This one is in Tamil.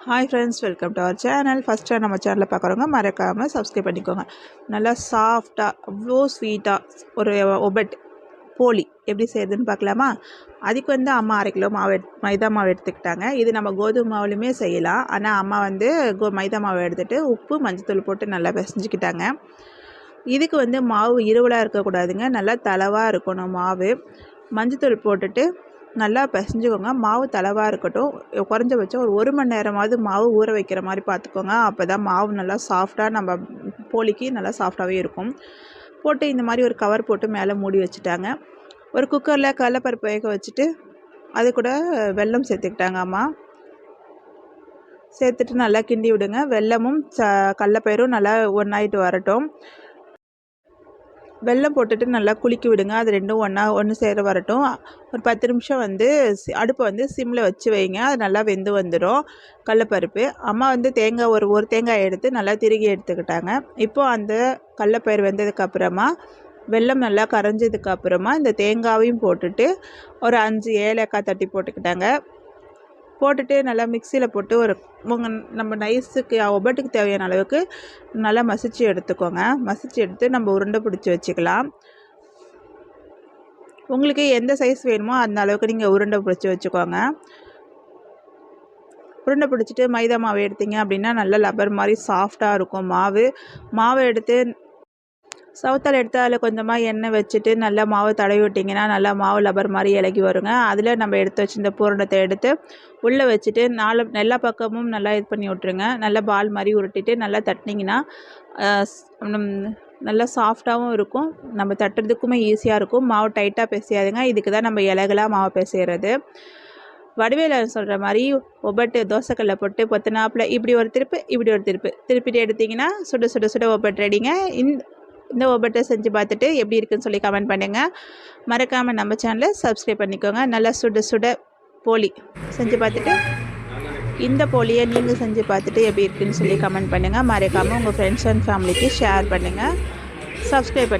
Hi friends, welcome to our channel. First time நம்ம சேனலில் பார்க்குறவங்க மறக்காமல் சப்ஸ்கிரைப் பண்ணிக்கோங்க. நல்லா சாஃப்டாக அவ்வளோ ஸ்வீட்டாக ஒரு ஒபட் போலி எப்படி செய்யுதுன்னு பார்க்கலாமா? அதுக்கு வந்து அம்மா 1/2 கிலோ மைதா மாவு எடுத்துக்கிட்டாங்க. இது நம்ம கோதுமை மாவுலையுமே செய்யலாம். ஆனால் அம்மா வந்து மைதா மாவு எடுத்துகிட்டு உப்பு மஞ்சத்தூள் போட்டு நல்லா பிசைஞ்சிக்கிட்டாங்க. இதுக்கு வந்து மாவு இருவலாக இருக்கக்கூடாதுங்க, நல்லா தளவாக இருக்கணும் மாவு. மஞ்சத்தூள் போட்டுட்டு நல்லா பிசைஞ்சுக்கோங்க. மாவு தளவாக இருக்கட்டும். குறைஞ்சபட்சம் ஒரு மணி நேரமாவது மாவு ஊற வைக்கிற மாதிரி பார்த்துக்கோங்க. அப்போ தான் மாவு நல்லா சாஃப்டாக நம்ம போலிக்கு நல்லா சாஃப்டாகவே இருக்கும். போட்டு இந்த மாதிரி ஒரு கவர் போட்டு மேலே மூடி வச்சுட்டாங்க. ஒரு குக்கரில் கடலைப்பருப்பு வேக வச்சுட்டு அது கூட வெல்லம் சேர்த்துக்கிட்டாங்க அம்மா. சேர்த்துட்டு நல்லா கிண்டி விடுங்க. வெல்லமும் கடலைப்பயிரும் நல்லா ஒன்றாயிட்டு வரட்டும். வெல்லம் போட்டுட்டு நல்லா குலுக்கி விடுங்க. அது ரெண்டும் ஒன்று சேர வரட்டும். ஒரு 10 நிமிஷம் வந்து அடுப்பை வந்து சிம்மில் வச்சு வைங்க. அது நல்லா வெந்து வந்துடும் கடலைப்பருப்பு. அம்மா வந்து தேங்காய் ஒரு தேங்காய் எடுத்து நல்லா திருகி எடுத்துக்கிட்டாங்க. இப்போது அந்த கடலைப்பயிறு வெந்ததுக்கப்புறமா வெல்லம் நல்லா கரைஞ்சதுக்கப்புறமா இந்த தேங்காயும் போட்டுட்டு ஒரு 5 ஏலக்காய் தட்டி போட்டுக்கிட்டாங்க. போட்டுட்டு நல்லா மிக்சியில் போட்டு நம்ம நைஸுக்கு ஒபட்டுக்கு தேவையான அளவுக்கு நல்லா மசிச்சு எடுத்துக்கோங்க. மசிச்சு எடுத்து நம்ம உருண்டை பிடிச்சி வச்சுக்கலாம். உங்களுக்கு எந்த சைஸ் வேணுமோ அந்த அளவுக்கு நீங்கள் உருண்டை பிடிச்சி வச்சுக்கோங்க. உருண்டை பிடிச்சிட்டு மைதா மாவு எடுத்தீங்க அப்படின்னா நல்லா லப்பர் மாதிரி சாஃப்டாக இருக்கும் மாவு எடுத்து சவுத்தால் எடுத்து அதில் கொஞ்சமாக எண்ணெய் வச்சுட்டு நல்லா மாவு தடவி விட்டிங்கன்னா நல்லா மாவு லப்பர் மாதிரி இலகி வருங்க. அதில் நம்ம எடுத்து வச்சுருந்த பூரணத்தை எடுத்து உள்ளே வச்சுட்டு எல்லா பக்கமும் நல்லா இது பண்ணி விட்ருங்க. நல்லா பால் மாதிரி உருட்டிட்டு நல்லா தட்டினீங்கன்னா நல்லா சாஃப்டாகவும் இருக்கும். நம்ம தட்டுறதுக்குமே ஈஸியாக இருக்கும். மாவு டைட்டாக பிசையாதுங்க. இதுக்கு தான் நம்ம இலகலாக மாவு பிசைகிறது. வடிவேல சொல்கிற மாதிரி ஒபட்டு தோசைக்கல்ல போட்டு பொத்தினாப்பில் இப்படி ஒரு திருப்பிட்டு எடுத்திங்கன்னா சுட சுட சுட ஒபட்டு ரெடிங்க. இந்த ஒபட்டை செஞ்சு பார்த்துட்டு எப்படி இருக்குன்னு சொல்லி கமெண்ட் பண்ணுங்கள். மறக்காமல் நம்ம சேனலை சப்ஸ்கிரைப் பண்ணிக்கோங்க. நல்லா சுட சுட போலி செஞ்சு பார்த்துட்டு இந்த போலியை நீங்கள் செஞ்சு பார்த்துட்டு எப்படி இருக்குன்னு சொல்லி கமெண்ட் பண்ணுங்கள். மறக்காமல் உங்கள் ஃப்ரெண்ட்ஸ் அண்ட் ஃபேமிலிக்கு ஷேர் பண்ணுங்கள். சப்ஸ்கிரைப் பண்ணி